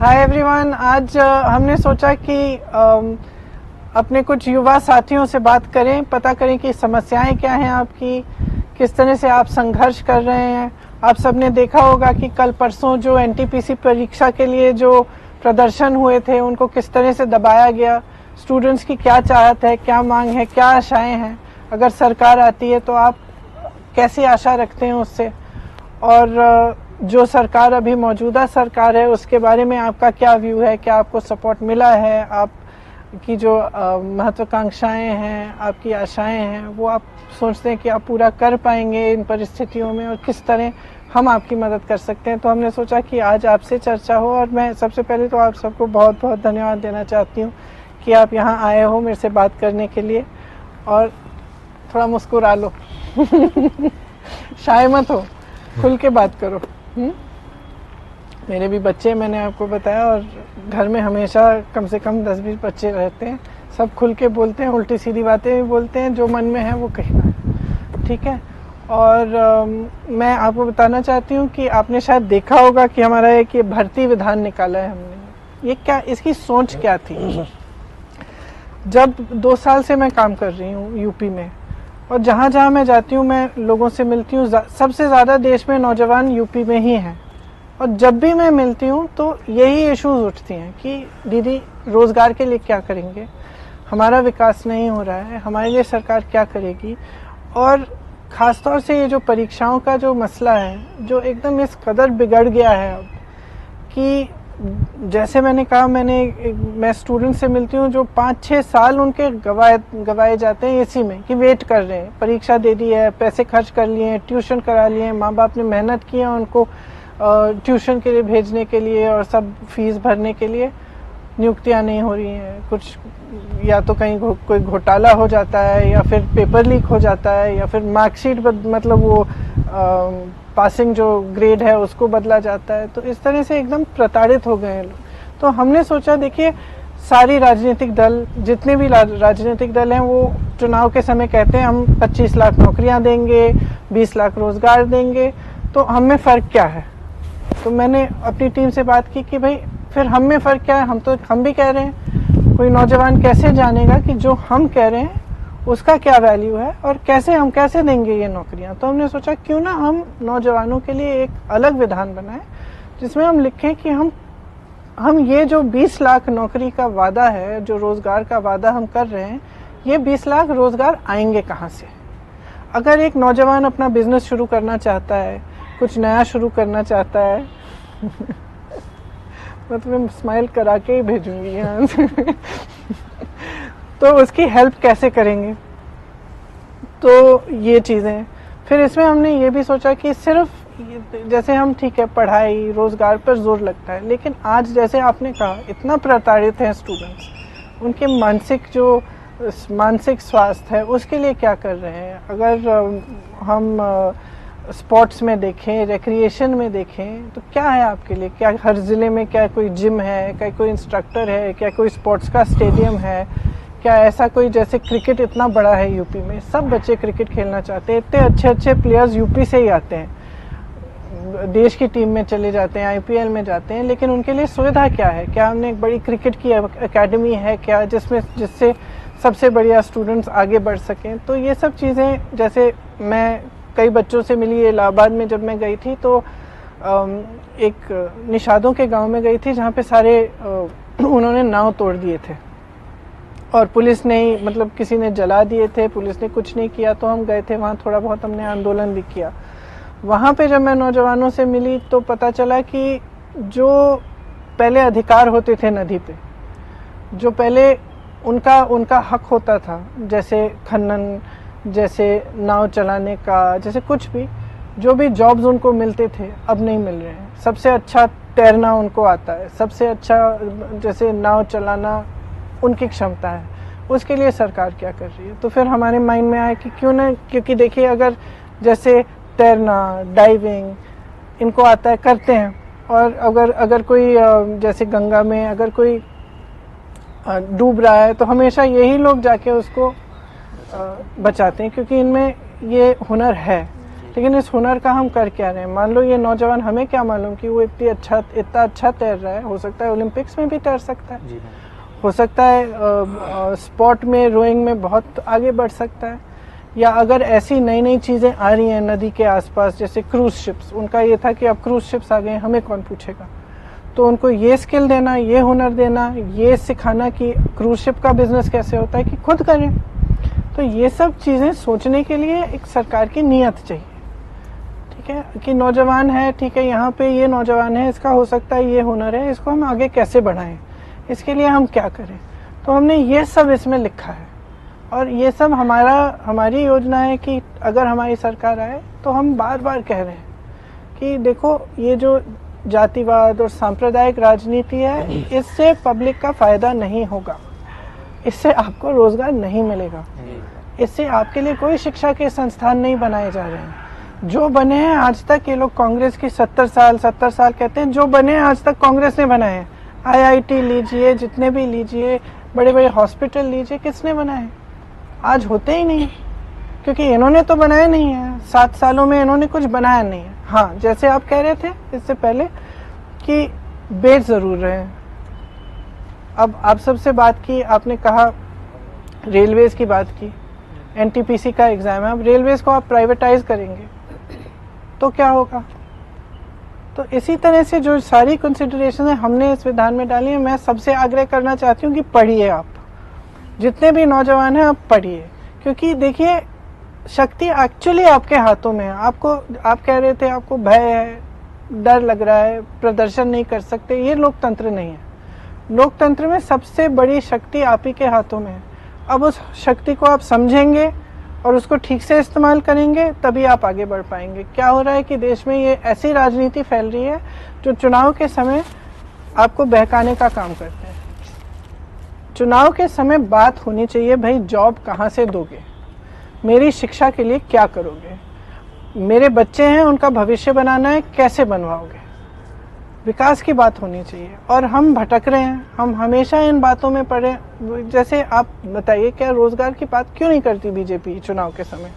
Hi everyone. आज हमने सोचा कि अपने कुछ युवा साथियों से बात करें, पता करें कि समस्याएं क्या हैं आपकी, किस तरह से आप संघर्ष कर रहे हैं। आप सबने देखा होगा कि कल परसों जो एनटीपीसी परीक्षा के लिए जो प्रदर्शन हुए थे उनको किस तरह से दबाया गया। स्टूडेंट्स की क्या चाहत है, क्या मांग है, क्या आशाएं हैं। अगर सरकार आती है तो आप कैसी आशा रखते हैं उससे, और जो सरकार अभी मौजूदा सरकार है उसके बारे में आपका क्या व्यू है, क्या आपको सपोर्ट मिला है, आपकी जो महत्वाकांक्षाएं हैं, आपकी आशाएं हैं, वो आप सोचते हैं कि आप पूरा कर पाएंगे इन परिस्थितियों में, और किस तरह हम आपकी मदद कर सकते हैं। तो हमने सोचा कि आज आपसे चर्चा हो। और मैं सबसे पहले तो आप सबको बहुत बहुत धन्यवाद देना चाहती हूँ कि आप यहाँ आए हो मेरे से बात करने के लिए। और थोड़ा मुस्कुरा लो शाय मत हो, खुल के बात करो। मेरे भी बच्चे, मैंने आपको बताया, और घर में हमेशा कम से कम 10-20 बच्चे रहते हैं। सब खुल के बोलते हैं, उल्टी सीधी बातें भी बोलते हैं, जो मन में है वो कहना है, ठीक है। और मैं आपको बताना चाहती हूँ कि आपने शायद देखा होगा कि हमारा एक ये भर्ती विधान निकाला है हमने। ये क्या, इसकी सोच क्या थी। जब 2 साल से मैं काम कर रही हूँ यूपी में, और जहाँ जहाँ मैं जाती हूँ मैं लोगों से मिलती हूँ, सबसे ज़्यादा देश में नौजवान यूपी में ही हैं। और जब भी मैं मिलती हूँ तो यही इश्यूज उठती हैं कि दीदी रोज़गार के लिए क्या करेंगे, हमारा विकास नहीं हो रहा है, हमारे लिए सरकार क्या करेगी। और ख़ासतौर से ये जो परीक्षाओं का जो मसला है, जो एकदम इस कदर बिगड़ गया है अब कि जैसे मैंने कहा, मैं स्टूडेंट से मिलती हूँ जो 5-6 साल उनके गवाए जाते हैं इसी में कि वेट कर रहे हैं। परीक्षा दे दी है, पैसे खर्च कर लिए हैं, ट्यूशन करा लिए हैं, माँ बाप ने मेहनत की है उनको ट्यूशन के लिए भेजने के लिए और सब फीस भरने के लिए। नियुक्तियाँ नहीं हो रही हैं, कुछ या तो कहीं कोई घोटाला हो जाता है, या फिर पेपर लीक हो जाता है, या फिर मार्कशीट मतलब वो पासिंग जो ग्रेड है उसको बदला जाता है। तो इस तरह से एकदम प्रताड़ित हो गए हैं लोग। तो हमने सोचा, देखिए सारी राजनीतिक दल, जितने भी राजनीतिक दल हैं, वो चुनाव के समय कहते हैं हम 25 लाख नौकरियां देंगे, 20 लाख रोजगार देंगे। तो हम में फ़र्क क्या है। तो मैंने अपनी टीम से बात की कि भाई फिर हम में फ़र्क क्या है। हम भी कह रहे हैं, कोई नौजवान कैसे जानेगा कि जो हम कह रहे हैं उसका क्या वैल्यू है, और हम कैसे देंगे ये नौकरियां। तो हमने सोचा क्यों ना हम नौजवानों के लिए एक अलग विधान बनाएं, जिसमें हम लिखें कि हम ये जो 20 लाख नौकरी का वादा है, जो रोज़गार का वादा हम कर रहे हैं, ये 20 लाख रोज़गार आएंगे कहाँ से। अगर एक नौजवान अपना बिजनेस शुरू करना चाहता है, कुछ नया शुरू करना चाहता है मैं तुम्हें स्माइल करा के ही भेजूंगी यहाँ से तो उसकी हेल्प कैसे करेंगे। तो ये चीज़ें, फिर इसमें हमने ये भी सोचा कि सिर्फ जैसे हम, ठीक है पढ़ाई रोज़गार पर जोर लगता है, लेकिन आज जैसे आपने कहा इतना प्रताड़ित हैं स्टूडेंट्स, उनके मानसिक स्वास्थ्य है उसके लिए क्या कर रहे हैं। अगर हम स्पोर्ट्स में देखें, रिक्रिएशन में देखें, तो क्या है आपके लिए। क्या हर ज़िले में क्या कोई जिम है, क्या कोई इंस्ट्रक्टर है, क्या कोई स्पोर्ट्स का स्टेडियम है, क्या ऐसा कोई, जैसे क्रिकेट इतना बड़ा है यूपी में, सब बच्चे क्रिकेट खेलना चाहते हैं, इतने अच्छे अच्छे प्लेयर्स यूपी से ही आते हैं, देश की टीम में चले जाते हैं, आईपीएल में जाते हैं, लेकिन उनके लिए सुविधा क्या है। क्या हमने एक बड़ी क्रिकेट की एकेडमी है क्या, जिससे सबसे बढ़िया स्टूडेंट्स आगे बढ़ सकें। तो ये सब चीज़ें, जैसे मैं कई बच्चों से मिली इलाहाबाद में जब मैं गई थी, तो एक निषादों के गांव में गई थी जहाँ पे सारे उन्होंने नाव तोड़ दिए थे, और पुलिस ने ही, मतलब किसी ने जला दिए थे, पुलिस ने कुछ नहीं किया। तो हम गए थे वहाँ, थोड़ा बहुत हमने आंदोलन भी किया। वहाँ पे जब मैं नौजवानों से मिली तो पता चला कि जो पहले अधिकार होते थे नदी पे, जो पहले उनका हक होता था, जैसे खनन, जैसे नाव चलाने का, जैसे कुछ भी, जो भी जॉब्स उनको मिलते थे अब नहीं मिल रहे हैं। सबसे अच्छा तैरना उनको आता है, सबसे अच्छा जैसे नाव चलाना उनकी क्षमता है, उसके लिए सरकार क्या कर रही है। तो फिर हमारे माइंड में आया कि क्यों ना, क्योंकि देखिए अगर जैसे तैरना, डाइविंग इनको आता है, करते हैं, और अगर कोई जैसे गंगा में अगर कोई डूब रहा है तो हमेशा यही लोग जाके उसको बचाते हैं, क्योंकि इनमें ये हुनर है। लेकिन इस हुनर का हम कर क्या रहे हैं? मान लो ये नौजवान, हमें क्या मालूम कि वो इतना अच्छा तैर रहा है, हो सकता है ओलंपिक्स में भी तैर सकता है, हो सकता है स्पोर्ट में, रोइंग में बहुत आगे बढ़ सकता है, या अगर ऐसी नई नई चीज़ें आ रही हैं नदी के आसपास, जैसे क्रूज शिप्स, उनका ये था कि अब क्रूज शिप्स आ गए, हमें कौन पूछेगा, तो उनको ये स्किल देना, ये हुनर देना, ये सिखाना कि क्रूज शिप का बिजनेस कैसे होता है, कि खुद करें। तो ये सब चीज़ें सोचने के लिए एक सरकार की नीयत चाहिए, ठीक है, कि नौजवान है, ठीक है, यहाँ पे ये नौजवान है, इसका हो सकता है ये हुनर है, इसको हम आगे कैसे बढ़ाएं, इसके लिए हम क्या करें। तो हमने ये सब इसमें लिखा है, और ये सब हमारी योजना है कि अगर हमारी सरकार आए तो हम बार बार कह रहे हैं कि देखो, ये जो जातिवाद और सांप्रदायिक राजनीति है, इससे पब्लिक का फायदा नहीं होगा, इससे आपको रोजगार नहीं मिलेगा, इससे आपके लिए कोई शिक्षा के संस्थान नहीं बनाए जा रहे हैं। जो बने हैं आज तक, ये लोग कांग्रेस की 70 साल कहते हैं, जो बने हैं आज तक कांग्रेस ने बनाए हैं। IIT लीजिए, जितने भी लीजिए, बड़े बड़े हॉस्पिटल लीजिए, किसने बनाए? आज होते ही नहीं, क्योंकि इन्होंने तो बनाया नहीं है, 7 सालों में इन्होंने कुछ बनाया नहीं है। हाँ, जैसे आप कह रहे थे इससे पहले कि बेच जरूर रहे हैं। अब आप सबसे बात की, आपने कहा रेलवेज की बात की, NTPC का एग्जाम है, अब रेलवेज को आप प्राइवेटाइज करेंगे तो क्या होगा? तो इसी तरह से जो सारी कंसिडरेशन है हमने इस विधान में डाली है। मैं सबसे आग्रह करना चाहती हूँ कि पढ़िए, आप जितने भी नौजवान हैं आप पढ़िए, क्योंकि देखिए शक्ति एक्चुअली आपके हाथों में है। आप कह रहे थे आपको भय है, डर लग रहा है, प्रदर्शन नहीं कर सकते, ये लोकतंत्र नहीं है। लोकतंत्र में सबसे बड़ी शक्ति आप ही के हाथों में है। अब उस शक्ति को आप समझेंगे और उसको ठीक से इस्तेमाल करेंगे, तभी आप आगे बढ़ पाएंगे। क्या हो रहा है कि देश में ये ऐसी राजनीति फैल रही है जो चुनाव के समय आपको बहकाने का काम करते हैं। चुनाव के समय बात होनी चाहिए, भाई जॉब कहाँ से दोगे, मेरी शिक्षा के लिए क्या करोगे, मेरे बच्चे हैं उनका भविष्य बनाना है, कैसे बनवाओगे, विकास की बात होनी चाहिए। और हम भटक रहे हैं, हम हमेशा इन बातों में पड़े। जैसे आप बताइए, क्या रोजगार की बात क्यों नहीं करती बीजेपी चुनाव के समय?